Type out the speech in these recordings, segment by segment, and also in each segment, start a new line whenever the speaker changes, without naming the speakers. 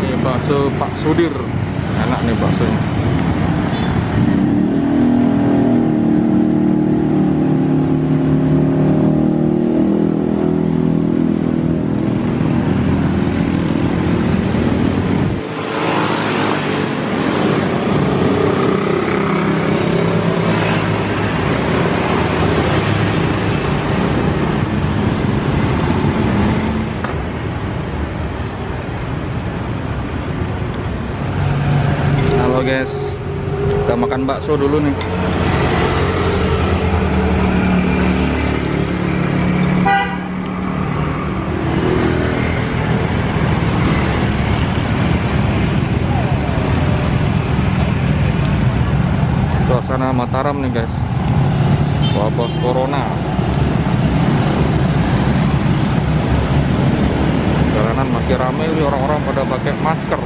Ini bakso Pak Sudir, enak nih baksonya. Guys, kita makan bakso dulu nih. Suasana Mataram nih guys, wabah corona, jalanan masih ramai, orang-orang pada pakai masker.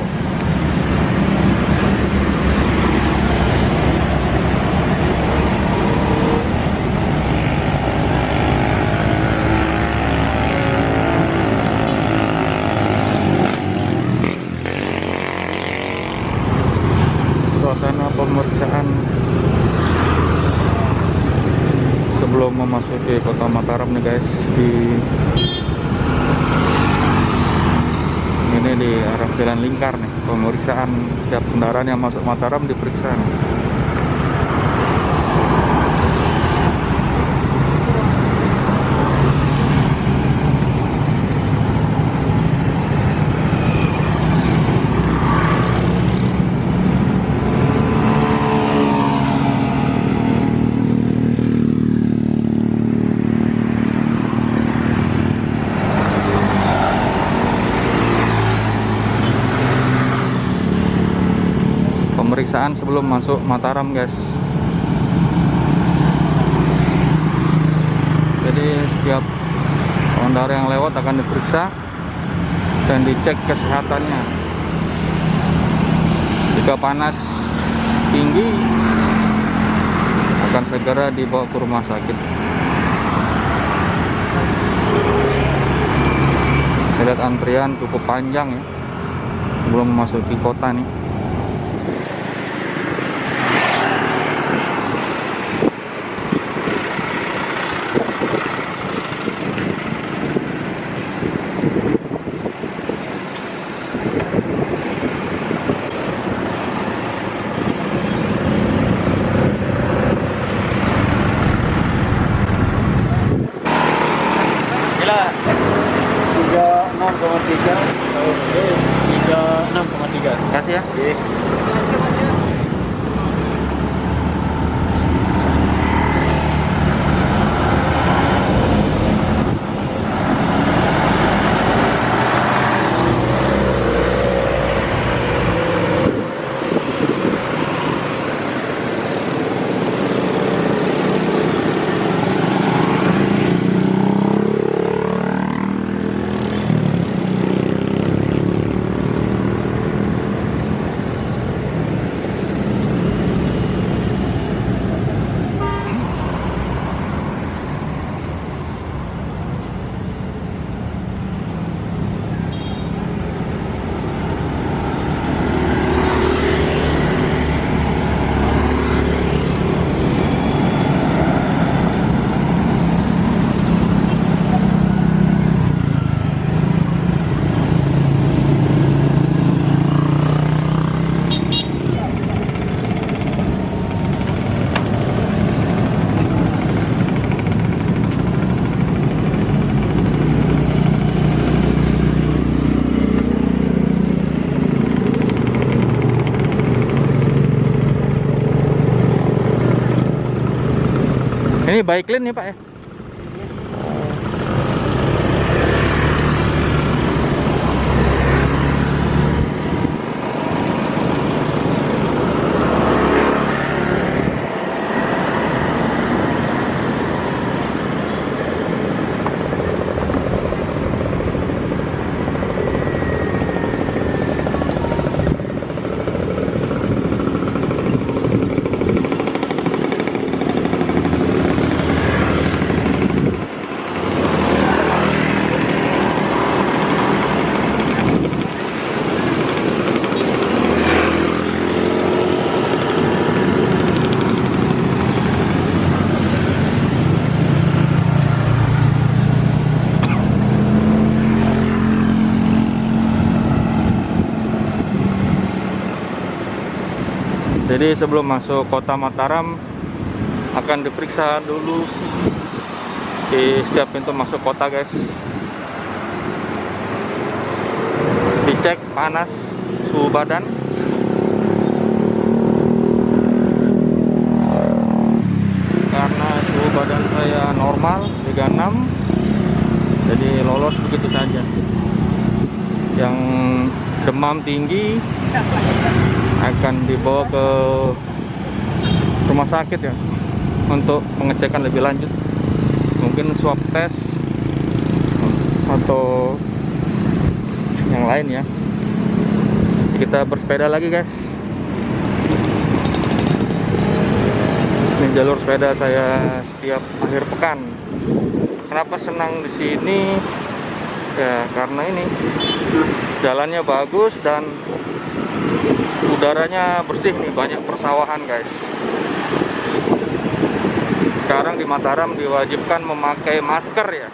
Suasana pemeriksaan sebelum memasuki kota Mataram nih guys. Ini di arah Jalan Lingkar nih, pemeriksaan setiap kendaraan yang masuk Mataram diperiksa nih. Pemeriksaan sebelum masuk Mataram guys. Jadi setiap pengendara yang lewat akan diperiksa dan dicek kesehatannya. Jika panas tinggi akan segera dibawa ke rumah sakit. Lihat antrian cukup panjang ya sebelum memasuki kota nih.
Gila 36,3.
Kasih ya. Ini bike lane nih Pak ya? Jadi sebelum masuk kota Mataram akan diperiksa dulu di setiap pintu masuk kota, guys. Dicek panas, suhu badan. Karena suhu badan saya normal 36, jadi lolos begitu saja. Yang demam tinggi akan dibawa ke rumah sakit ya, untuk pengecekan lebih lanjut, mungkin swab test atau yang lain ya. Kita bersepeda lagi, guys. Ini jalur sepeda saya setiap akhir pekan. Kenapa senang di sini? Ya karena ini jalannya bagus dan udaranya bersih nih, banyak persawahan, guys. Sekarang di Mataram diwajibkan memakai masker ya.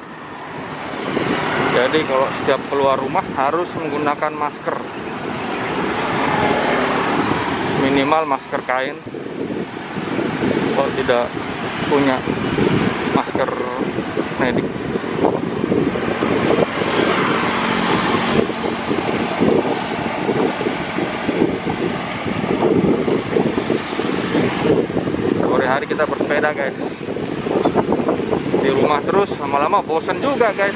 Jadi kalau setiap keluar rumah harus menggunakan masker. Minimal masker kain. Kalau tidak punya masker medik. Sore hari kita bersepeda, guys. Di rumah terus lama-lama bosan juga, guys.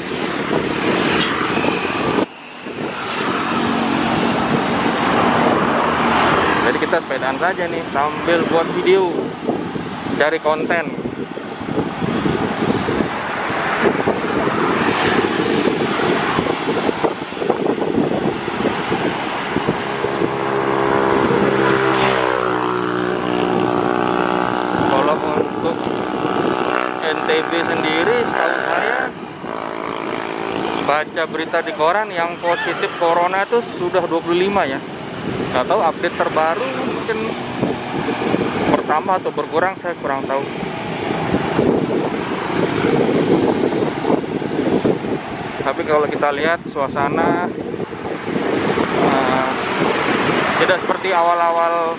Jadi kita sepedaan saja nih sambil buat video, cari konten. Kalau untuk NTB sendiri, setahu saya baca berita di koran yang positif corona itu sudah 25 ya. Nggak tahu update terbaru, mungkin bertambah atau berkurang, saya kurang tahu. Tapi kalau kita lihat suasana tidak seperti awal-awal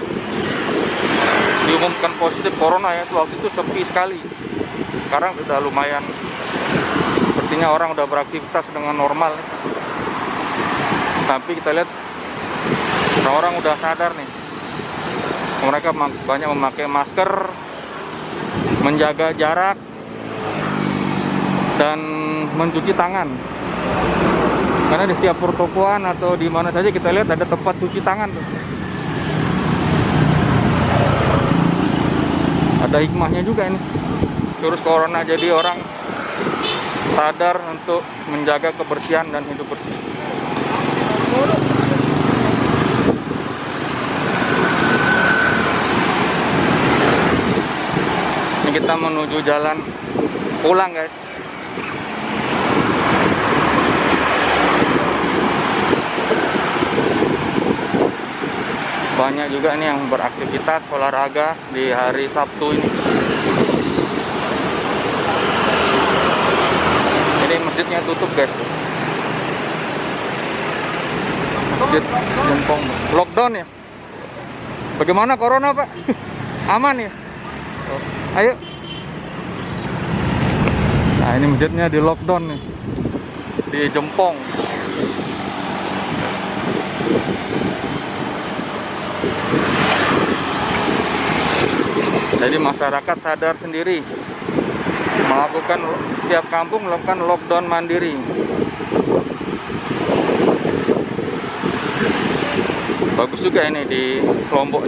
diumumkan positif corona ya. Waktu itu sepi sekali. Sekarang sudah lumayan, sepertinya orang udah beraktivitas dengan normal. Tapi kita lihat orang-orang udah sadar nih. Mereka banyak memakai masker, menjaga jarak, dan mencuci tangan. Karena di setiap pertokoan atau di mana saja kita lihat ada tempat cuci tangan tuh. Ada hikmahnya juga ini. Virus corona jadi orang sadar untuk menjaga kebersihan dan hidup bersih. Ini kita menuju jalan pulang, guys. Banyak juga nih yang beraktivitas olahraga di hari Sabtu ini. Ini masjidnya tutup, guys. Masjid Jempong lockdown ya. Bagaimana corona, Pak? Aman ya? Ayo. Nah, ini masjidnya di lockdown nih, di Jempong. Jadi masyarakat sadar sendiri, melakukan, setiap kampung melakukan lockdown mandiri. Bagus juga ini di Lombok,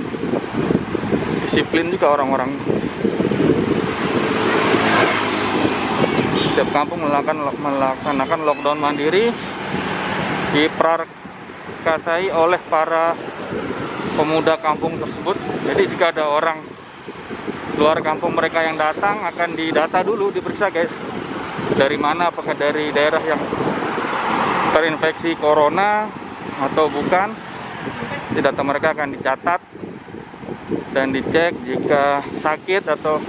disiplin juga orang-orang. Setiap kampung melaksanakan lockdown mandiri, diprakarsai oleh para pemuda kampung tersebut. Jadi jika ada orang luar kampung mereka yang datang, akan didata dulu, diperiksa, guys. Dari mana, apakah dari daerah yang terinfeksi corona atau bukan. Data mereka akan dicatat dan dicek. Jika sakit atau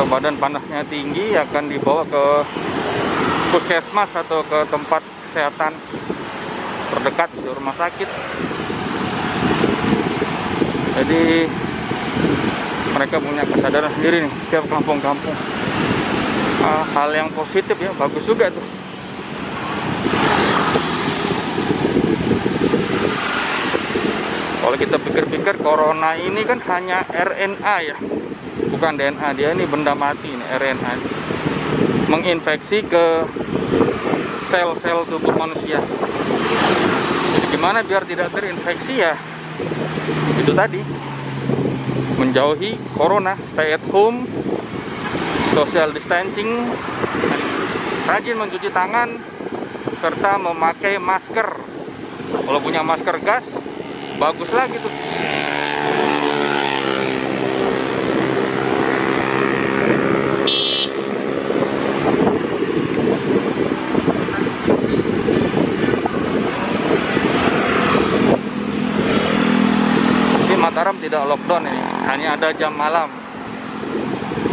badan panasnya tinggi, akan dibawa ke puskesmas atau ke tempat kesehatan terdekat, bisa rumah sakit. Jadi mereka punya kesadaran sendiri nih, setiap kampung-kampung. Hal yang positif ya, bagus juga tuh. Kalau kita pikir-pikir, corona ini kan hanya RNA ya, bukan DNA. Dia ini benda mati ini, RNA. Menginfeksi ke sel-sel tubuh manusia. Jadi gimana biar tidak terinfeksi ya? Itu tadi, menjauhi corona, stay at home, social distancing, rajin mencuci tangan, serta memakai masker. Kalau punya masker gas, bagus lagi tuh. Tapi Mataram tidak lockdown ini, hanya ada jam malam.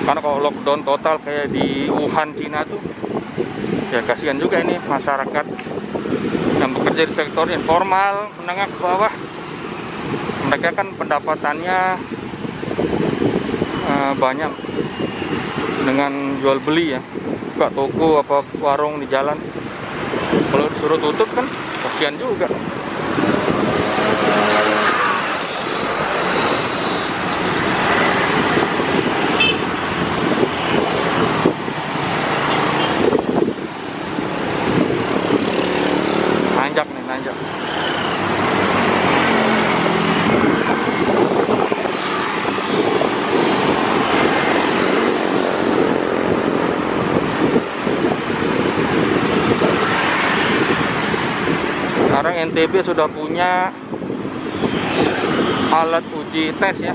Karena kalau lockdown total kayak di Wuhan, Cina tuh, ya kasihan juga ini masyarakat yang bekerja di sektor informal, menengah ke bawah. Mereka kan pendapatannya banyak dengan jual beli ya, buka toko apa warung di jalan. Kalau disuruh tutup kan kasihan juga. Nanjak nih, nanjak. Sekarang NTB sudah punya alat uji tes ya,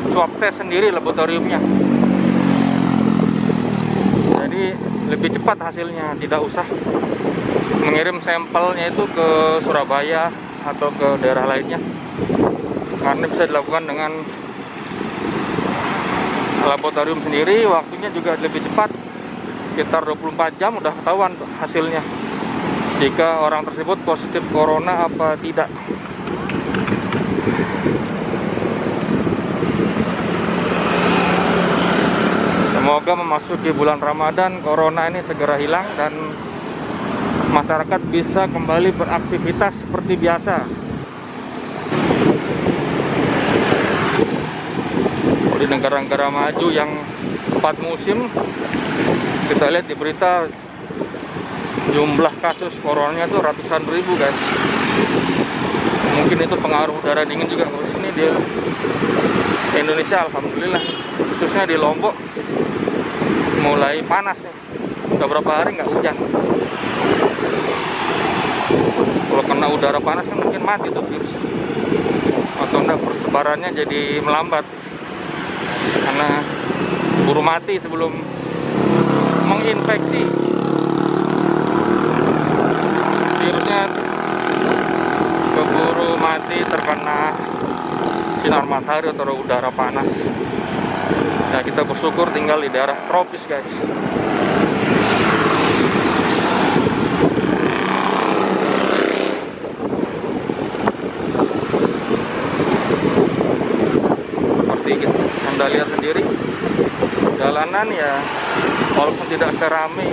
swab tes sendiri laboratoriumnya. Jadi lebih cepat hasilnya, tidak usah mengirim sampelnya itu ke Surabaya atau ke daerah lainnya, karena bisa dilakukan dengan laboratorium sendiri. Waktunya juga lebih cepat, sekitar 24 jam udah ketahuan hasilnya, jika orang tersebut positif corona apa tidak. Semoga memasuki bulan Ramadan, corona ini segera hilang dan masyarakat bisa kembali beraktivitas seperti biasa. Di negara-negara maju yang 4 musim, kita lihat di berita jumlah kasus coronanya tuh ratusan ribu guys. Mungkin itu pengaruh udara dingin juga. Di sini di Indonesia alhamdulillah, khususnya di Lombok mulai panas nih. Udah berapa hari nggak hujan. Kalau kena udara panas kan mungkin mati tuh virus, atau enggak persebarannya jadi melambat karena buru mati sebelum menginfeksi. Virusnya keburu mati terkena sinar matahari atau udara panas. Nah, kita bersyukur tinggal di daerah tropis guys. Seperti Anda lihat sendiri, jalanan ya walaupun tidak seramai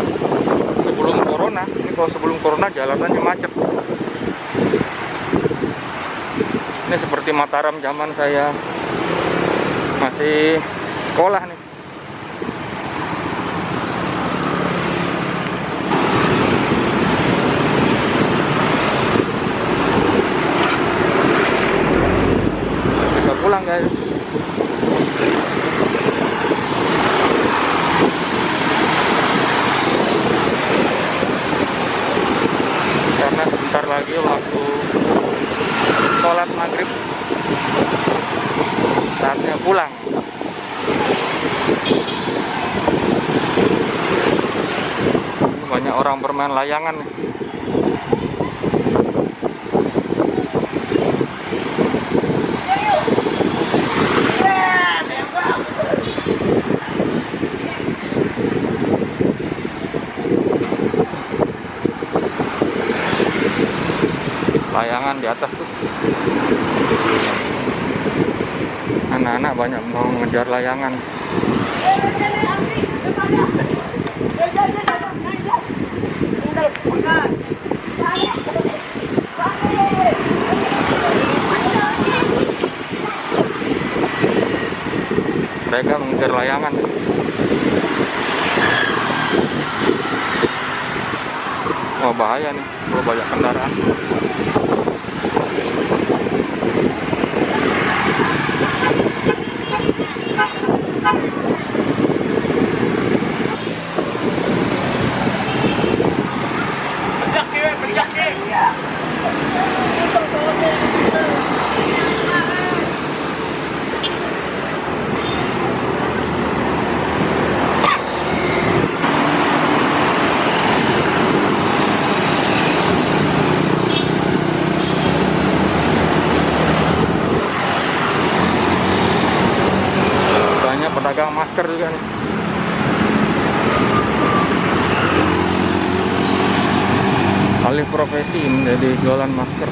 sebelum corona, ini kalau sebelum corona jalanannya macet. Ini seperti Mataram zaman saya masih sekolah nih. Kita pulang guys. Karena sebentar lagi waktu sholat maghrib, saatnya pulang. Banyak orang bermain layangan nih. di atas tuh. Anak-anak banyak mau mengejar layangan. Mereka mengejar layangan. Oh, bahaya nih, kalau banyak kendaraan. Pedagang masker juga nih. Alih profesi menjadi jualan masker.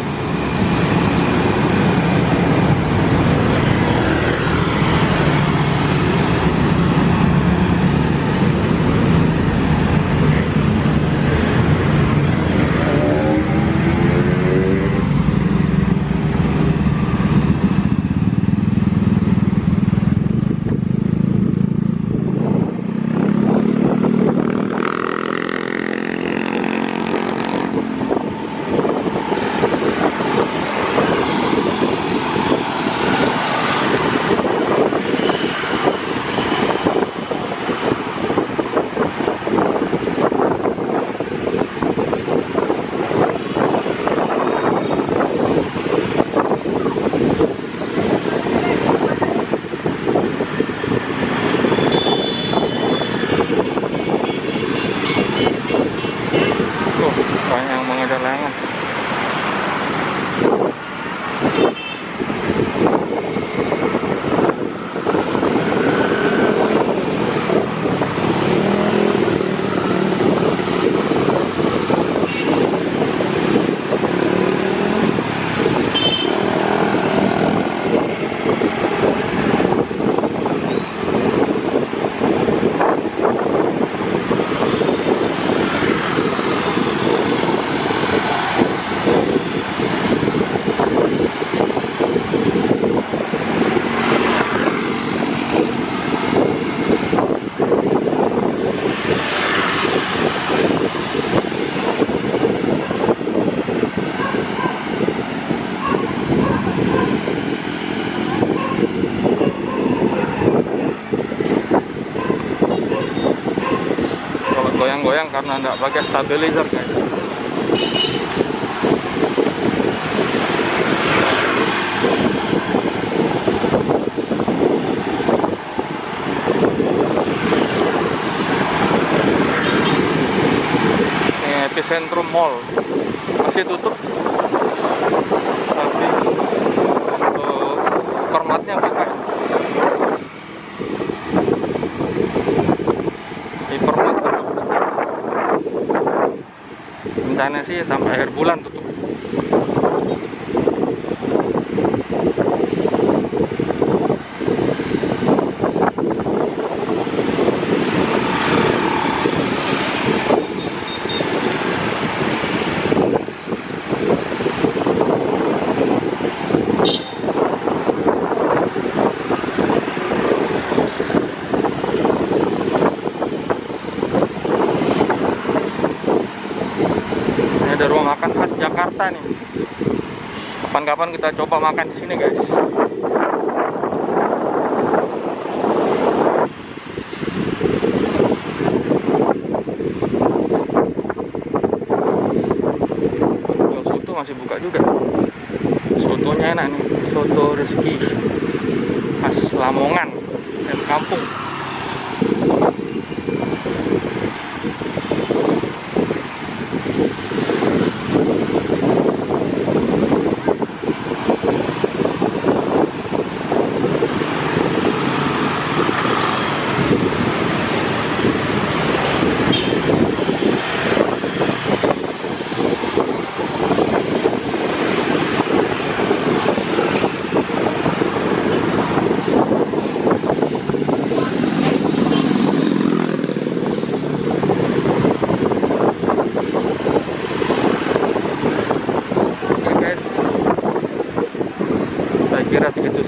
Banyak yang mengejar layangan. Goyang-goyang karena nggak pakai stabilizer, guys. Ini Epicentrum Mall masih tutup, tapi untuk permatnya buka. Di permat tutup. Rencana sih sampai akhir bulan tutup. Ada rumah makan khas Jakarta nih. Kapan-kapan kita coba makan di sini, guys. Soto masih buka juga. Sotonya enak nih, soto rezeki khas Lamongan dan kampung.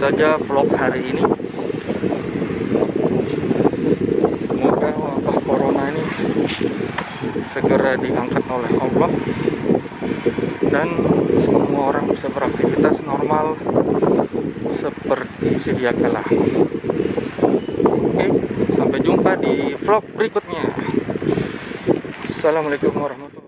saja vlog hari ini. Semoga wabah corona ini segera diangkat oleh Allah dan semua orang bisa beraktivitas normal seperti sedia kala. Oke, sampai jumpa di vlog berikutnya. Assalamualaikum warahmatullahi wabarakatuh.